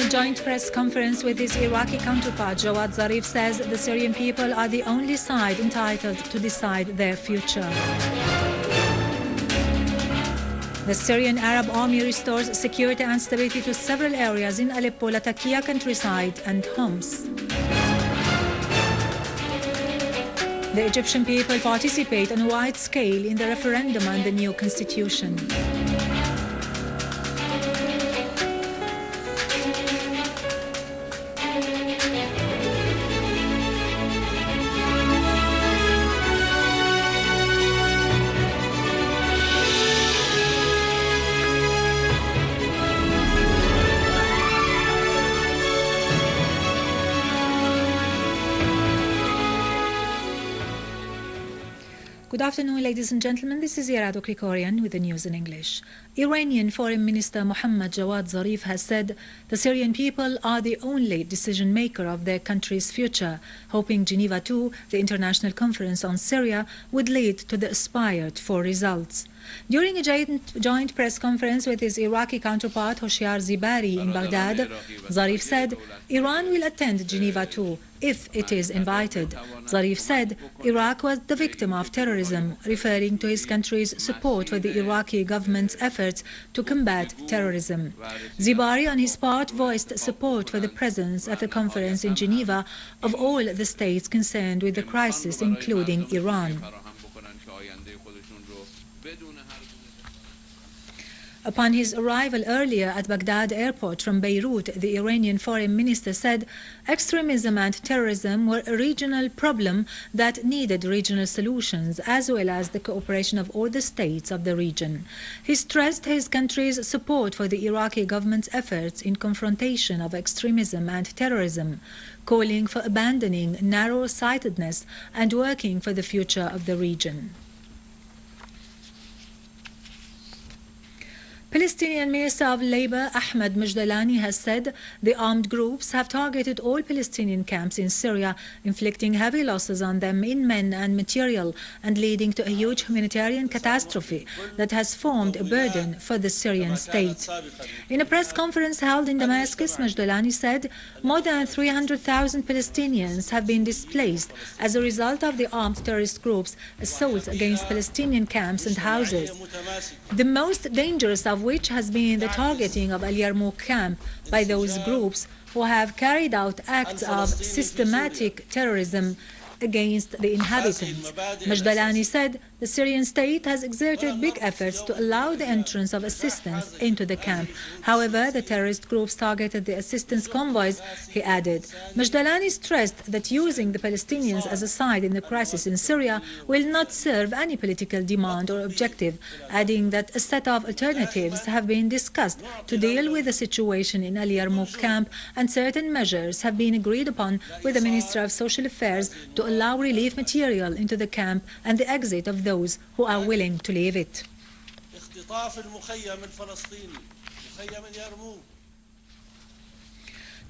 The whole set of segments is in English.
In a joint press conference with his Iraqi counterpart, Jawad Zarif says the Syrian people are the only side entitled to decide their future. The Syrian Arab Army restores security and stability to several areas in Aleppo, Latakia countryside and Homs. The Egyptian people participate on a wide scale in the referendum on the new constitution. Good afternoon, ladies and gentlemen. This is Yarado Krikorian with the news in English. Iranian Foreign Minister Mohammad Jawad Zarif has said the Syrian people are the only decision maker of their country's future, hoping Geneva II, the international conference on Syria, would lead to the aspired for results. During a joint press conference with his Iraqi counterpart Hoshyar Zibari in Baghdad, Zarif said Iran will attend Geneva II if it is invited. Zarif said Iraq was the victim of terrorism, referring to his country's support for the Iraqi government's efforts to combat terrorism. Zibari, on his part, voiced support for the presence at the conference in Geneva of all the states concerned with the crisis, including Iran. Upon his arrival earlier at Baghdad airport from Beirut, the Iranian foreign minister said extremism and terrorism were a regional problem that needed regional solutions, as well as the cooperation of all the states of the region. He stressed his country's support for the Iraqi government's efforts in confrontation of extremism and terrorism, calling for abandoning narrow-sightedness and working for the future of the region. Palestinian Minister of Labour Ahmed Mojdalani has said the armed groups have targeted all Palestinian camps in Syria, inflicting heavy losses on them in men and material and leading to a huge humanitarian catastrophe that has formed a burden for the Syrian state. In a press conference held in Damascus, Mojdalani said more than 300,000 Palestinians have been displaced as a result of the armed terrorist groups' assaults against Palestinian camps and houses. The most dangerous of which has been the targeting of Al Yarmouk camp by those groups who have carried out acts of systematic terrorism against the inhabitants. Mojdalani said the Syrian state has exerted big efforts to allow the entrance of assistance into the camp. However, the terrorist groups targeted the assistance convoys, he added. Mojdalani stressed that using the Palestinians as a side in the crisis in Syria will not serve any political demand or objective, adding that a set of alternatives have been discussed to deal with the situation in Al Yarmouk camp, and certain measures have been agreed upon with the Minister of Social Affairs to allow relief material into the camp and the exit of those who are willing to leave it.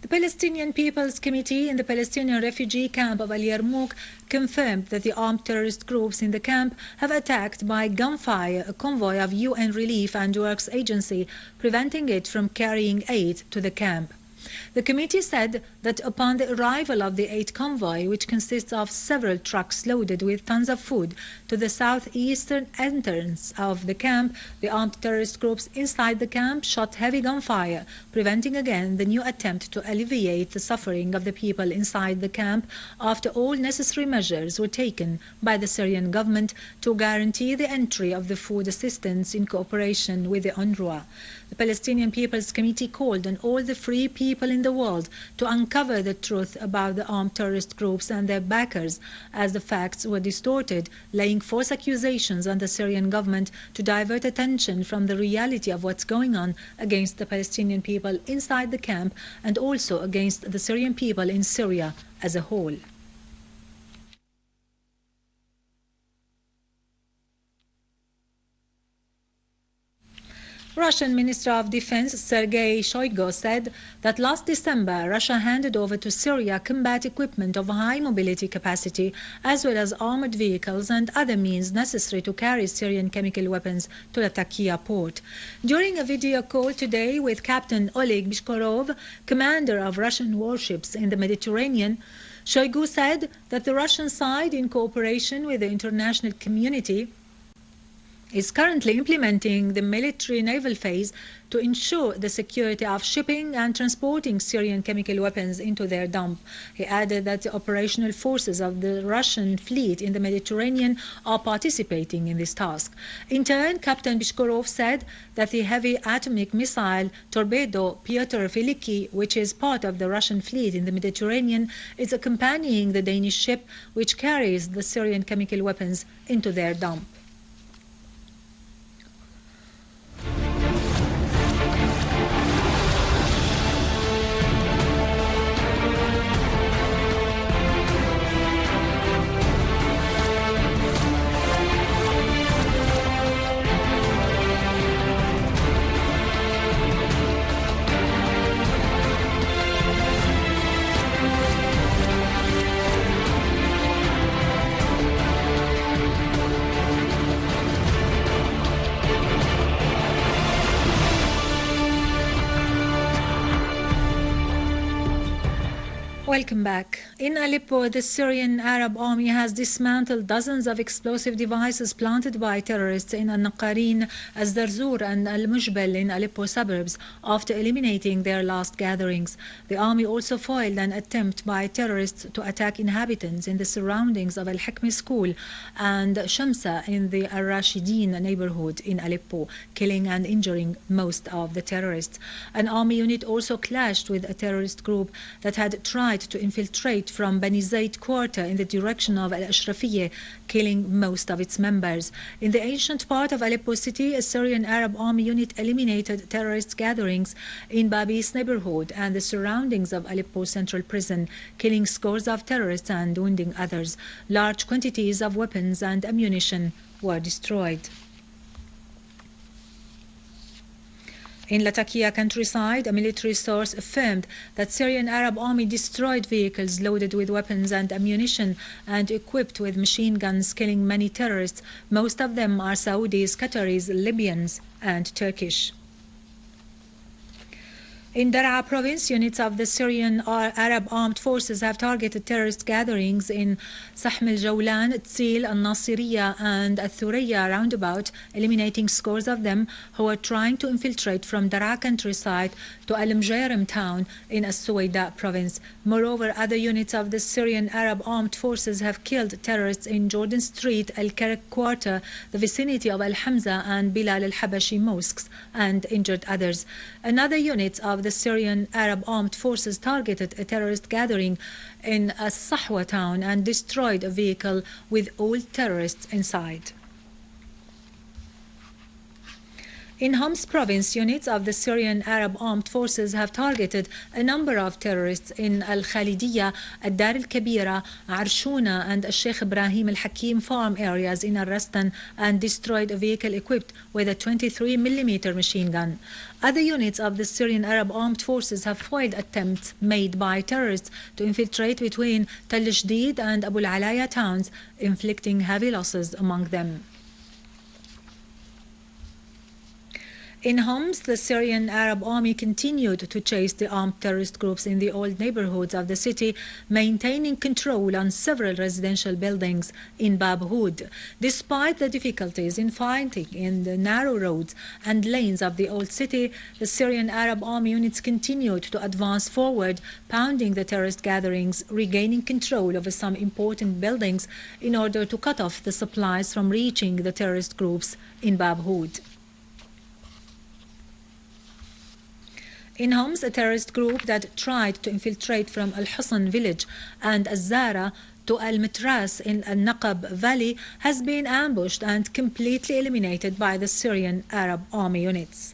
The Palestinian People's Committee in the Palestinian refugee camp of Al Yarmouk confirmed that the armed terrorist groups in the camp have attacked by gunfire a convoy of UN Relief and Works Agency, preventing it from carrying aid to the camp. The committee said that upon the arrival of the aid convoy, which consists of several trucks loaded with tons of food, to the southeastern entrance of the camp, the armed terrorist groups inside the camp shot heavy gunfire, preventing again the new attempt to alleviate the suffering of the people inside the camp after all necessary measures were taken by the Syrian government to guarantee the entry of the food assistance in cooperation with the UNRWA. The Palestinian People's Committee called on all the free people in the world to uncover the truth about the armed terrorist groups and their backers, as the facts were distorted, laying false accusations on the Syrian government to divert attention from the reality of what's going on against the Palestinian people inside the camp and also against the Syrian people in Syria as a whole. Russian Minister of Defense Sergei Shoigu said that last December Russia handed over to Syria combat equipment of high mobility capacity as well as armored vehicles and other means necessary to carry Syrian chemical weapons to Latakia port. During a video call today with Captain Oleg Bishkorov, commander of Russian warships in the Mediterranean, Shoigu said that the Russian side, in cooperation with the international community, is currently implementing the military naval phase to ensure the security of shipping and transporting Syrian chemical weapons into their dump. He added that the operational forces of the Russian fleet in the Mediterranean are participating in this task. In turn, Captain Bishkorov said that the heavy atomic missile torpedo Pyotr Veliki, which is part of the Russian fleet in the Mediterranean, is accompanying the Danish ship which carries the Syrian chemical weapons into their dump. Welcome back. In Aleppo, the Syrian Arab Army has dismantled dozens of explosive devices planted by terrorists in Al-Naqarin, Az-Zarzour and Al-Mujbel in Aleppo suburbs after eliminating their last gatherings. The army also foiled an attempt by terrorists to attack inhabitants in the surroundings of Al-Hikmi school and Shamsa in the Al-Rashidin neighborhood in Aleppo, killing and injuring most of the terrorists. An army unit also clashed with a terrorist group that had tried to infiltrate from Bani Zaid quarter in the direction of Al-Ashrafiyeh, killing most of its members. In the ancient part of Aleppo city, a Syrian Arab army unit eliminated terrorist gatherings in Babis neighborhood and the surroundings of Aleppo Central Prison, killing scores of terrorists and wounding others. Large quantities of weapons and ammunition were destroyed. In Latakia countryside, a military source affirmed that Syrian Arab army destroyed vehicles loaded with weapons and ammunition and equipped with machine guns, killing many terrorists. Most of them are Saudis, Qataris, Libyans, and Turkish. In Daraa province, units of the Syrian Arab armed forces have targeted terrorist gatherings in Sahm al-Jawlan, Tsil, al-Nasiriyah and al-Thuriyah roundabout, eliminating scores of them who are trying to infiltrate from Daraa countryside to Al-Mjayrim town in Al-Suwayda province. Moreover, other units of the Syrian Arab armed forces have killed terrorists in Jordan Street, Al-Karak quarter, the vicinity of Al-Hamza and Bilal al-Habashi mosques, and injured others. Another unit of the Syrian Arab armed forces targeted a terrorist gathering in As-Sahwa town and destroyed a vehicle with all terrorists inside. In Homs province, units of the Syrian Arab armed forces have targeted a number of terrorists in Al-Khalidiyya, Ad-Dar al-Kabira, Arshuna and Sheikh Ibrahim al-Hakim farm areas in Al-Rastan and destroyed a vehicle equipped with a 23mm machine gun. Other units of the Syrian Arab armed forces have foiled attempts made by terrorists to infiltrate between Tal Jdid and Abu al-Alaya towns, inflicting heavy losses among them. In Homs, the Syrian Arab army continued to chase the armed terrorist groups in the old neighborhoods of the city, maintaining control on several residential buildings in Bab Houd. Despite the difficulties in fighting in the narrow roads and lanes of the old city, the Syrian Arab army units continued to advance forward, pounding the terrorist gatherings, regaining control over some important buildings in order to cut off the supplies from reaching the terrorist groups in Bab Houd. In Homs, a terrorist group that tried to infiltrate from Al-Husn village and Al-Zara to Al-Mitras in Al-Naqab valley has been ambushed and completely eliminated by the Syrian Arab army units.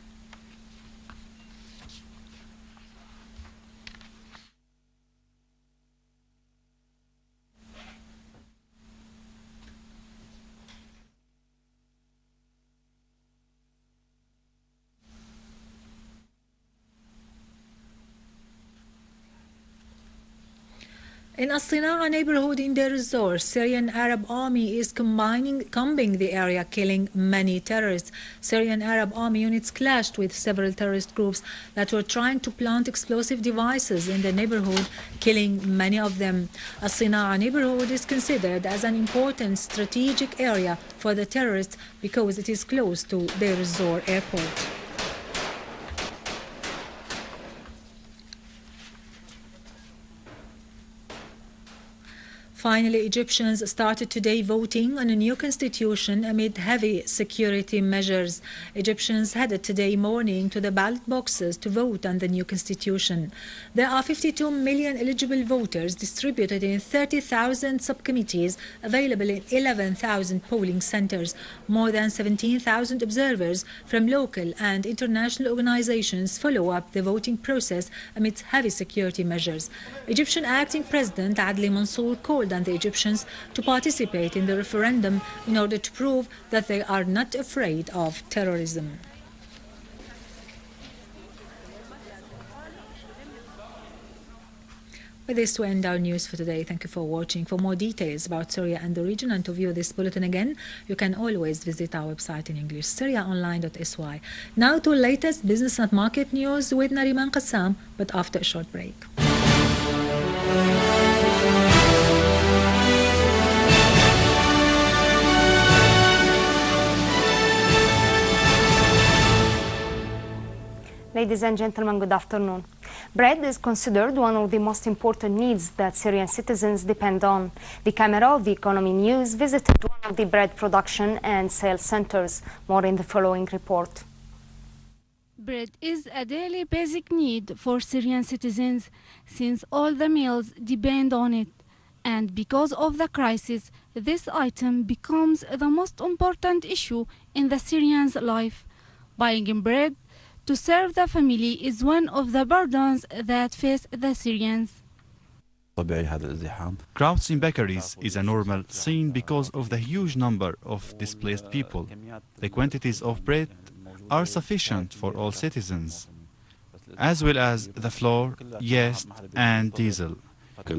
In As-Sina'a neighborhood in Deir ez-Zor, Syrian Arab Army is combing the area, killing many terrorists. Syrian Arab Army units clashed with several terrorist groups that were trying to plant explosive devices in the neighborhood, killing many of them. As-Sina'a neighborhood is considered as an important strategic area for the terrorists because it is close to Deir ez-Zor airport. Finally, Egyptians started today voting on a new constitution amid heavy security measures. Egyptians headed today morning to the ballot boxes to vote on the new constitution. There are 52 million eligible voters distributed in 30,000 subcommittees available in 11,000 polling centers. More than 17,000 observers from local and international organizations follow up the voting process amid heavy security measures. Egyptian acting President Adli Mansour called on the Egyptians to participate in the referendum in order to prove that they are not afraid of terrorism. With this, we end our news for today. Thank you for watching. For more details about Syria and the region and to view this bulletin again, you can always visit our website in English, syriaonline.sy. Now to latest business and market news with Nariman Qassam, but after a short break. Ladies and gentlemen, good afternoon. Bread is considered one of the most important needs that Syrian citizens depend on. The camera of the Economy News visited one of the bread production and sales centers. More in the following report. Bread is a daily basic need for Syrian citizens since all the meals depend on it. And because of the crisis, this item becomes the most important issue in the Syrian's life. Buying bread to serve the family is one of the burdens that face the Syrians. Crowds in bakeries is a normal scene because of the huge number of displaced people. The quantities of bread are sufficient for all citizens, as well as the flour, yeast, and diesel. The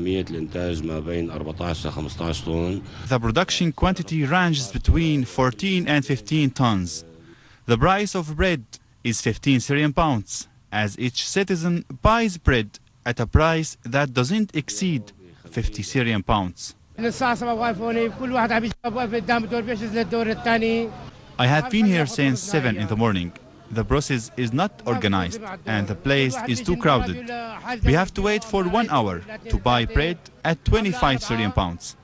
production quantity ranges between 14 and 15 tons. The price of bread is 15 Syrian pounds, as each citizen buys bread at a price that doesn't exceed 50 Syrian pounds. I have been here since 7 in the morning. The process is not organized and the place is too crowded. We have to wait for 1 hour to buy bread at 25 Syrian pounds.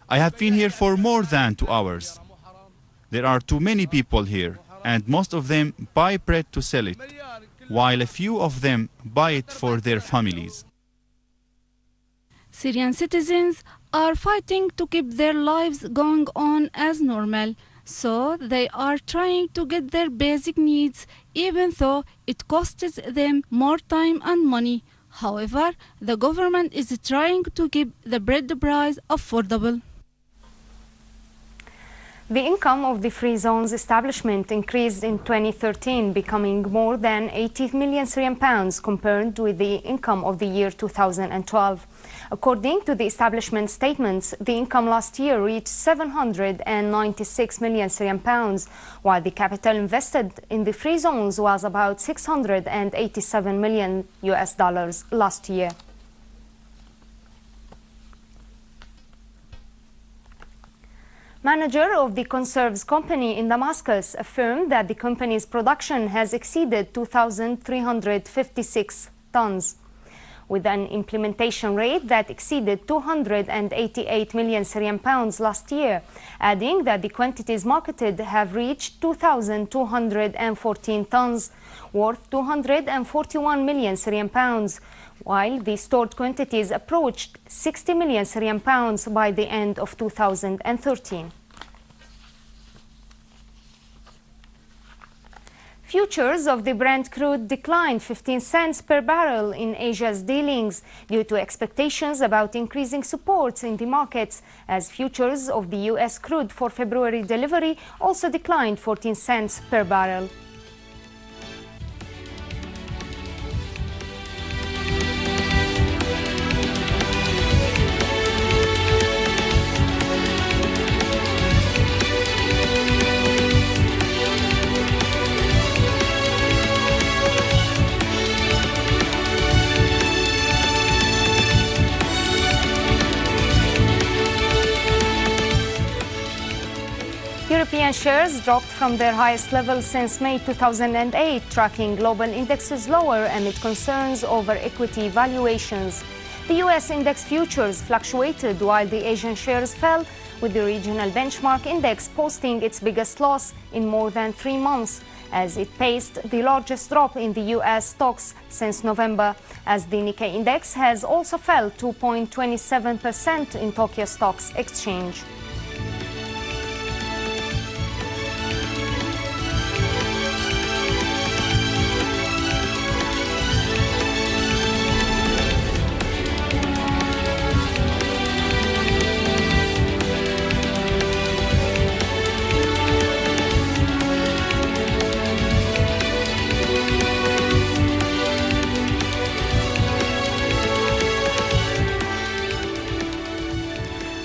I have been here for more than 2 hours. There are too many people here, and most of them buy bread to sell it, while a few of them buy it for their families. Syrian citizens are fighting to keep their lives going on as normal, so they are trying to get their basic needs, even though it costs them more time and money. However, the government is trying to keep the bread price affordable. The income of the free zones establishment increased in 2013, becoming more than 80 million Syrian pounds compared with the income of the year 2012. According to the establishment statements, the income last year reached 796 million Syrian pounds, while the capital invested in the free zones was about 687 million US dollars last year. Manager of the conserves company in Damascus affirmed that the company's production has exceeded 2,356 tons, with an implementation rate that exceeded 288 million Syrian pounds last year, adding that the quantities marketed have reached 2,214 tons, worth 241 million Syrian pounds, while the stored quantities approached 60 million Syrian pounds by the end of 2013. Futures of the Brent crude declined 15 cents per barrel in Asia's dealings due to expectations about increasing supports in the markets, as futures of the U.S. crude for February delivery also declined 14 cents per barrel. European shares dropped from their highest level since May 2008, tracking global indexes lower amid concerns over equity valuations. The US index futures fluctuated while the Asian shares fell, with the regional benchmark index posting its biggest loss in more than 3 months, as it paced the largest drop in the US stocks since November, as the Nikkei index has also fell 2.27% in Tokyo Stocks Exchange.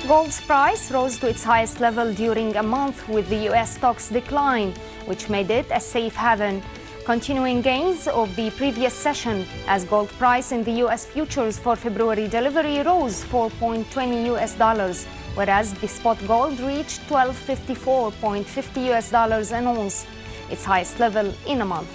Gold's price rose to its highest level during a month with the US stocks decline, which made it a safe haven, continuing gains of the previous session, as gold price in the US futures for February delivery rose $4.20, whereas the spot gold reached $1254.50 an ounce, its highest level in a month.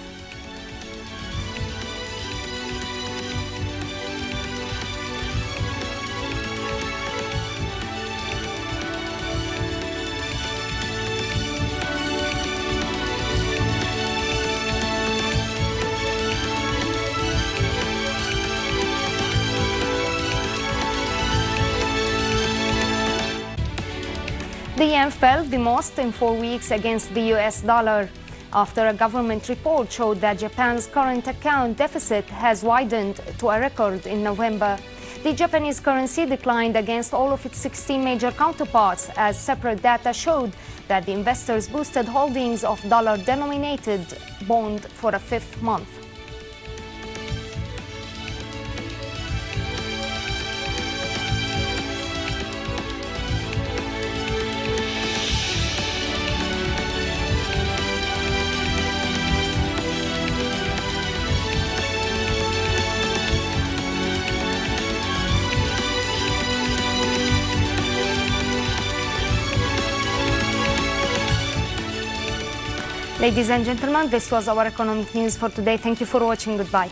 The yen fell the most in 4 weeks against the US dollar, after a government report showed that Japan's current account deficit has widened to a record in November. The Japanese currency declined against all of its 16 major counterparts, as separate data showed that the investors boosted holdings of dollar-denominated bond for a 5th month. Ladies and gentlemen, this was our economic news for today. Thank you for watching. Goodbye.